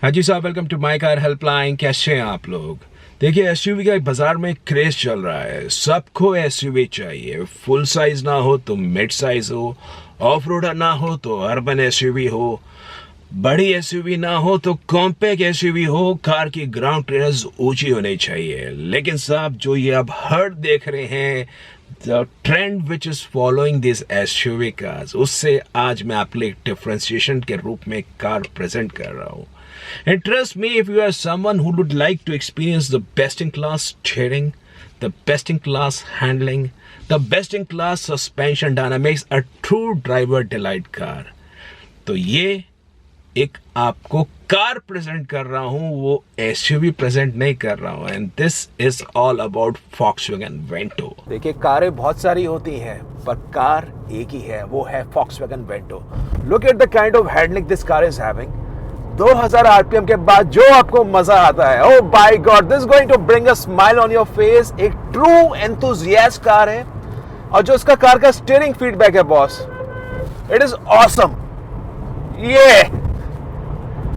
हाँ जी साहब, welcome to my car helpline. कैसे हैं आप लोग? देखिए, एसयूवी का बाजार में क्रेज चल रहा है। सबको एसयूवी चाहिए। फुल साइज ना हो तो मिड साइज हो, ऑफ रोडर ना हो तो अर्बन एसयूवी हो, बड़ी एसयूवी ना हो तो कॉम्पैक्ट एसयूवी हो। कार की ग्राउंड क्लियरेंस ऊंची होनी चाहिए। लेकिन साहब, जो ये आप हर देख रहे हैं, the trend which is following this SUV cars, उससे आज मैं आपके लिए डिफरेंशिएशन के रूप में कार प्रेजेंट कर रहा हूँ। And trust me, if you are someone who would like to experience the best in class steering, the best in class handling, the best in class suspension dynamics, a true driver delight car, तो ये एक आपको car present कर रहा हूं, वो SUV present नहीं कर रहा हूं। And this is all about Volkswagen Vento। देखिए, कारें बहुत सारी होती हैं, पर कार एक ही है, वो है Volkswagen Vento। Look at the kind of handling this car is having. 2000 RPM के बाद जो आपको मजा आता है, oh by God, this going to bring a smile on your face. एक ट्रू एंथुसियास्ट कार है। और जो इसका कार का स्टीयरिंग फीडबैक है बॉस, इट इज ऑसम। ये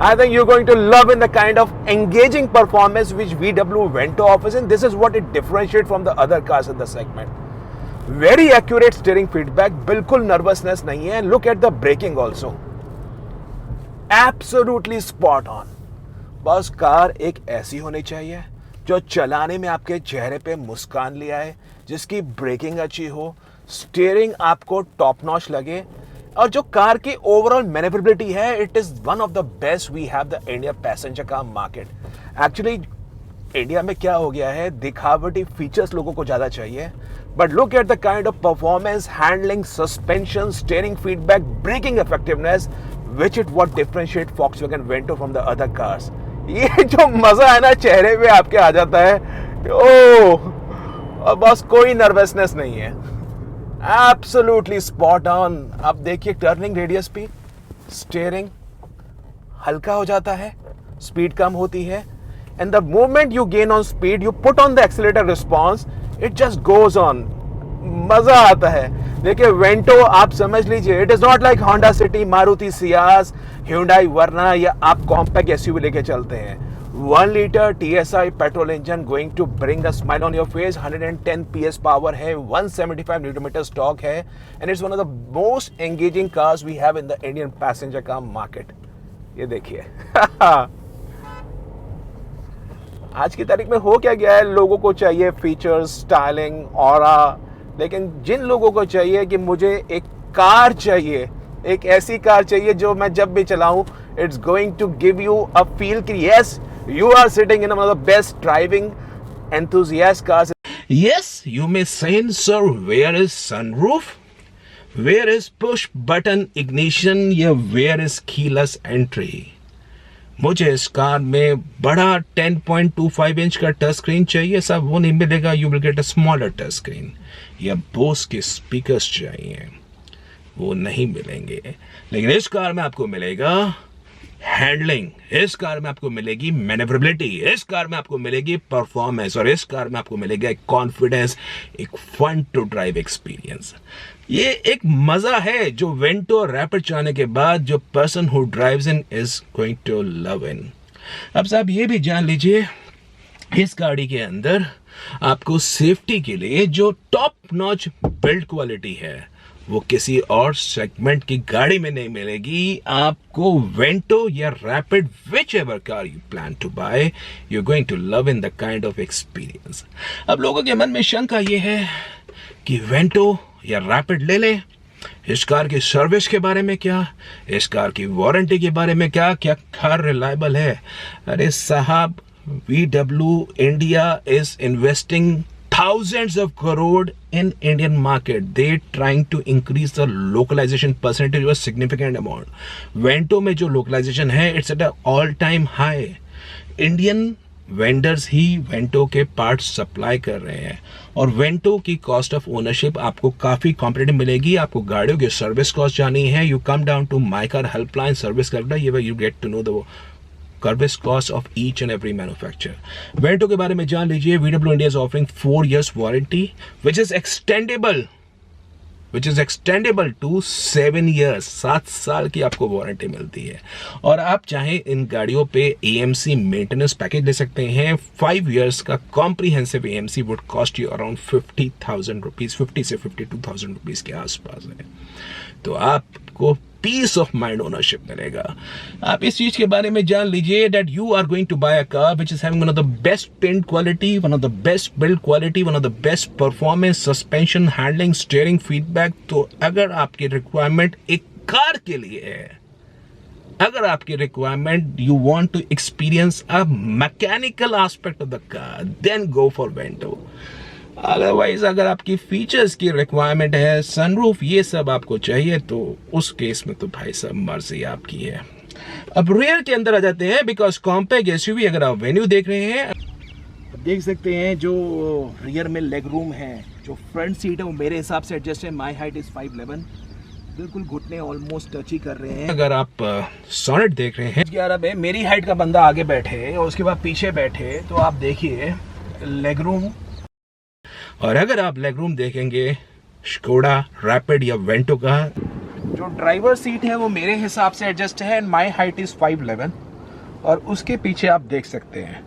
I think you're going to love in the kind of engaging performance which VW Vento offers, and this is what it differentiates from the other cars in the segment. Very accurate steering feedback, बिल्कुल nervousness नहीं है। Look at the braking also. Absolutely spot on. Bus car एक ऐसी होनी चाहिए जो चलाने में आपके चेहरे पे मुस्कान ले आए, जिसकी ब्रेकिंग अच्छी हो, स्टीयरिंग आपको टॉप नॉच लगे, और जो कार की ओवरऑल मैनेवरेबिलिटी है, it is one of the best we have the India passenger car market. Actually India में क्या हो गया है, दिखावटी फीचर्स लोगों को ज्यादा चाहिए, but look at the kind of performance, handling, suspension, steering feedback, braking effectiveness, which it what differentiate Volkswagen Vento from the other cars। ये जो मजा है ना, चेहरे पे आपके आ जाता है। ओह, और बस कोई नर्वसनेस नहीं है। Absolutely spot on. अब देखिए, टर्निंग रेडियस पे स्टीयरिंग हल्का हो जाता है, स्पीड कम होती है, and the moment you gain on speed, you put on the accelerator response, it just goes on. मजा आता है। देखिए, वेंटो आप समझ लीजिए, it is not like Honda City, Maruti Ciaz, Hyundai Verna, या आप कॉम्पैक्ट एसयूवी लेके चलते हैं। 1 litre TSI petrol engine going to bring a smile on your face. 110 PS power है, 175 न्यूटन मीटर स्टॉक है, and it's one of the most engaging cars we have in the Indian passenger car market. ये देखिए आज की तारीख में हो क्या गया है, लोगों को चाहिए फीचर्स, स्टाइलिंग, ऑरा, लेकिन जिन लोगों को चाहिए कि मुझे एक कार चाहिए, एक ऐसी कार चाहिए जो मैं जब भी चलाऊं, it's going to give you a feel कि yes, you are sitting in one of the best driving enthusiast cars. Yes, you may say, sir, where is sunroof, where is push button ignition, या where is keyless entry. मुझे इस car में बड़ा 10.25 inch का touch screen चाहिए साहब, वो नहीं मिलेगा। You will get a smaller touch screen. या बोस के स्पीकर्स चाहिए, वो नहीं मिलेंगे। लेकिन इस कार में आपको मिलेगा हैंडलिंग, इस कार में आपको मिलेगी मैनेवरेबिलिटी, इस कार में आपको मिलेगी परफॉर्मेंस, और इस कार में आपको मिलेगा एक कॉन्फिडेंस, एक फन टू ड्राइव एक्सपीरियंस। ये एक मजा है जो वेंटो रैपिड चलाने के बाद जो person who drives in is going to love in. अब साहब, ये भी जान लीजिए, इस गाड़ी के अंदर आपको सेफ्टी के लिए जो टॉप नॉच बिल्ड क्वालिटी है, वो किसी और सेगमेंट की गाड़ी में नहीं मिलेगी। आपको वेंटो या Rapid, which ever car you plan to buy, you going to love in the kind of experience. अब लोगों के मन में शंका ये है कि वेंटो या रैपिड ले लें, इस कार की सर्विस के बारे में क्या, इस कार की वारंटी के बारे में क्या, क्या कार रिलायबल है? अरे साहब, VW India is investing thousands of crore in Indian market. They trying to increase the localization percentage a significant amount. Vento में जो localization है, it's at an all time high. Indian vendors ही Vento के parts supply कर रहे हैं, और Vento की कॉस्ट ऑफ ओनरशिप आपको काफी कॉम्पिटिटिव मिलेगी। आपको गाड़ियों की सर्विस कॉस्ट जानी है, you come down to my car helpline service character, ये you get to know the service cost of each and every manufacturer. Vento के बारे में जान लीजिए, VW India is offering 4 years warranty which is extendable which is extendable to 7 years, 7 साल की आपको warranty मिलती है। और आप चाहें इन गाड़ियों पे AMC मेंटेनेंस पैकेज ले सकते हैं। 5 years का comprehensive AMC would cost you around 50,000 rupees, 50 से 52,000 रुपीज के आसपास है। तो आपको पीस ऑफ माइंड ओनरशिप मिलेगा। आप इस चीज के बारे में जान लीजिए that you are going to buy a car which is having one of the best paint quality, one of the best build quality, one of the best performance, suspension, handling, steering, feedback. तो अगर आपकी requirement एक car के लिए है, अगर आपकी requirement you want to experience a mechanical aspect of the car, then go for Vento. Otherwise अगर आपकी फीचर्स की रिक्वायरमेंट है, सनरूफ, ये सब आपको चाहिए, तो उस केस में तो भाई साहब मर्जी आपकी है। अब रियर के अंदर आ जाते हैं, बिकॉज कॉम्पैक्ट एसयूवी अगर आप वेन्यू देख रहे हैं, देख सकते हैं जो रियर में लेग रूम है, जो फ्रंट सीट है वो मेरे हिसाब से एडजस्ट है। माई हाइट इज 5'11", बिल्कुल घुटने ऑलमोस्ट टच ही कर रहे हैं। अगर आप सोनेट देख रहे हैं 11 पे मेरी हाइट का बंदा आगे बैठे और उसके बाद पीछे बैठे, तो आप देखिए लेग रूम। और अगर आप लेग रूम देखेंगे स्कोडा रैपिड या वेंटो का, जो ड्राइवर सीट है वो मेरे हिसाब से एडजस्ट है। माई हाइट इज 5'11", और उसके पीछे आप देख सकते हैं,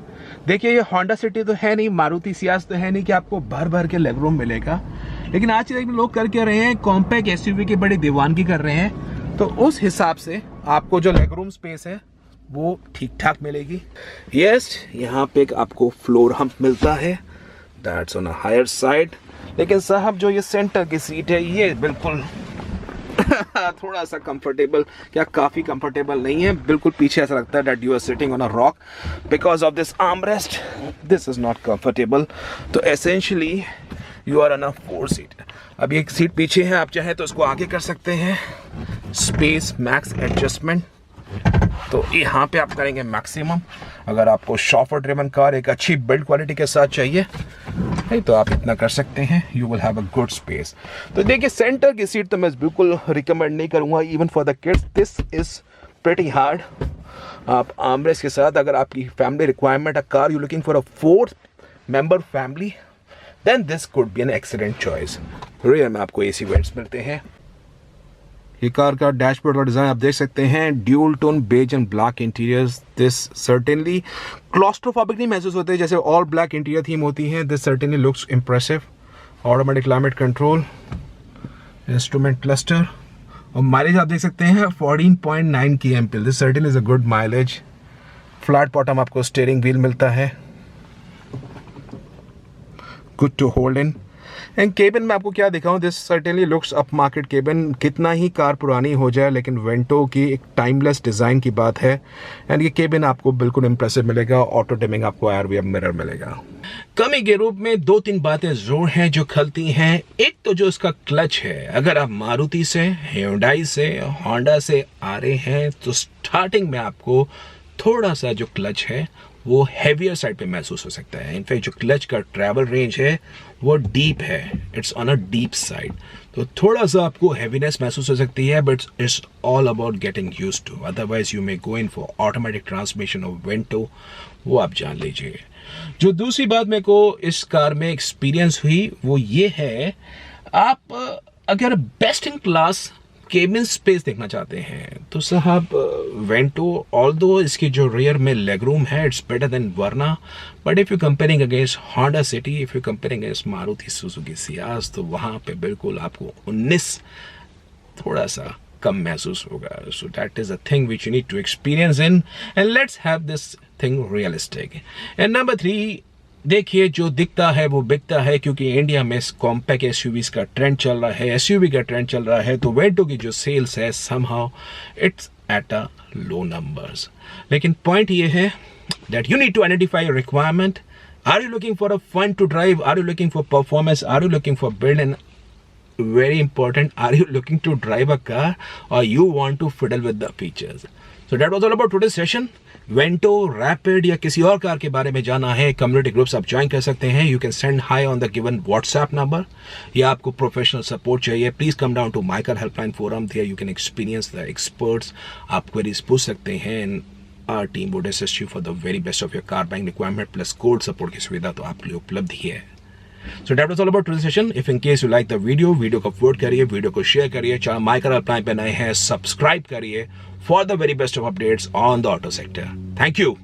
देखिए ये होंडा सिटी तो है नहीं, मारुति सियाज तो है नहीं कि आपको भर भर के लेग रूम मिलेगा। लेकिन आज के लोग कर क्या रहे हैं, कॉम्पैक्ट एसयूवी की बड़ी दीवानगी कर रहे हैं, तो उस हिसाब से आपको जो लेग रूम स्पेस है वो ठीक ठाक मिलेगी। यस, यहाँ पे आपको फ्लोर हम्प मिलता है, that's on a higher side. लेकिन साहब जो ये सेंटर की सीट है ये बिल्कुल थोड़ा सा कंफर्टेबल, क्या काफी कंफर्टेबल नहीं है, बिल्कुल पीछे ऐसा लगता है that you are sitting on a rock because of this armrest. This is not comfortable. तो essentially you are on a 4 seat. अब एक सीट पीछे है, आप चाहें तो उसको आगे कर सकते हैं। स्पेस मैक्स एडजस्टमेंट, तो यहाँ पे आप करेंगे मैक्सिमम। अगर आपको शॉफर ड्रिवन कार एक अच्छी बिल्ड क्वालिटी के साथ चाहिए तो आप इतना कर सकते हैं, you will have a good space. तो देखिए सेंटर की सीट तो मैं बिल्कुल रिकमेंड नहीं करूँगा even for the kids, this is pretty hard. आप आर्मरेस्ट के साथ, अगर आपकी family requirement a car you looking for a 4 member family, then this could be an excellent choice. Rear में आपको AC वेंट्स मिलते हैं। ये कार का डैशबोर्ड का डिज़ाइन आप देख सकते हैं, dual tone beige and black interiors. This certainly claustrophobic नहीं महसूस होते जैसे ऑल ब्लैक इंटीरियर थीम होती है। This certainly looks impressive. Automatic climate control, instrument cluster, और माइलेज आप देख सकते हैं 14.9 kmpl। This certainly is a good mileage. Flat bottom आपको स्टीयरिंग व्हील मिलता है, good to hold in. And cabin में आपको क्या दिखाऊं, this certainly looks upmarket cabin. कितना ही कार पुरानी हो जाए, लेकिन वेंटो की एक टाइमलेस डिज़ाइन की बात है। एंड ये केबिन आपको बिल्कुल इंप्रेसिव मिलेगा। ऑटो डिमिंग आपको एयर रियर मिरर मिलेगा। कमी के रूप में 2-3 बातें जरूर हैं जो खलती हैं। एक तो जो इसका क्लच है, अगर आप मारुति से, hyundai से, होंडा से आ रहे हैं तो स्टार्टिंग में आपको थोड़ा सा जो क्लच है वो हैवियर साइड पे महसूस हो सकता है। इनफैक्ट जो क्लच का ट्रैवल रेंज है वो डीप है, it's on a deep side, तो थोड़ा सा आपको हैवीनेस महसूस हो सकती है, but it's all about getting used to. Otherwise you may go in for automatic transmission of Vento, वो आप जान लीजिए। जो दूसरी बात मेरे को इस कार में एक्सपीरियंस हुई वो ये है, आप अगर best in class cabin space देखना चाहते हैं तो साहब वेंटो, ऑल्दो इसकी जो रियर में लेग रूम है it's better than Verna, but if you comparing against Honda City, if you comparing against Maruti Suzuki Ciaz, तो वहाँ पे बिल्कुल आपको 19 थोड़ा सा कम महसूस होगा। So that is a thing which you need to experience in, and let's have this thing realistic. And number 3, देखिए जो दिखता है वो बिकता है, क्योंकि इंडिया में कॉम्पैक्ट एसयूवीज का ट्रेंड चल रहा है, एसयूवी का ट्रेंड चल रहा है, तो वेंटो की जो सेल्स है somehow it's at a low numbers. लेकिन पॉइंट ये है that you need to identify your requirement. Are you looking for a fun to drive, are you looking for performance, are you looking for build, and very important, are you looking to drive a car or you want to fiddle with the features? So that was all about today's session. Vento, rapid या किसी और car के बारे में जाना है, community groups आप join कर सकते हैं। You can send hi on the given WhatsApp number, या आपको प्रोफेशनल सपोर्ट चाहिए, please come down to my car helpline forum, there you can experience the experts. आप क्वेरीज पूछ सकते हैं and our team would assist you for the very best of your car buying requirement, plus code support की सुविधा तो आपके लिए उपलब्ध ही है। So that was all about today session. If in case you like the video को upload करिए, वीडियो को शेयर करिए, चैनल माय कार हेल्पलाइन पे नए हैं सब्सक्राइब करिए for the very best of updates on the auto sector. Thank you.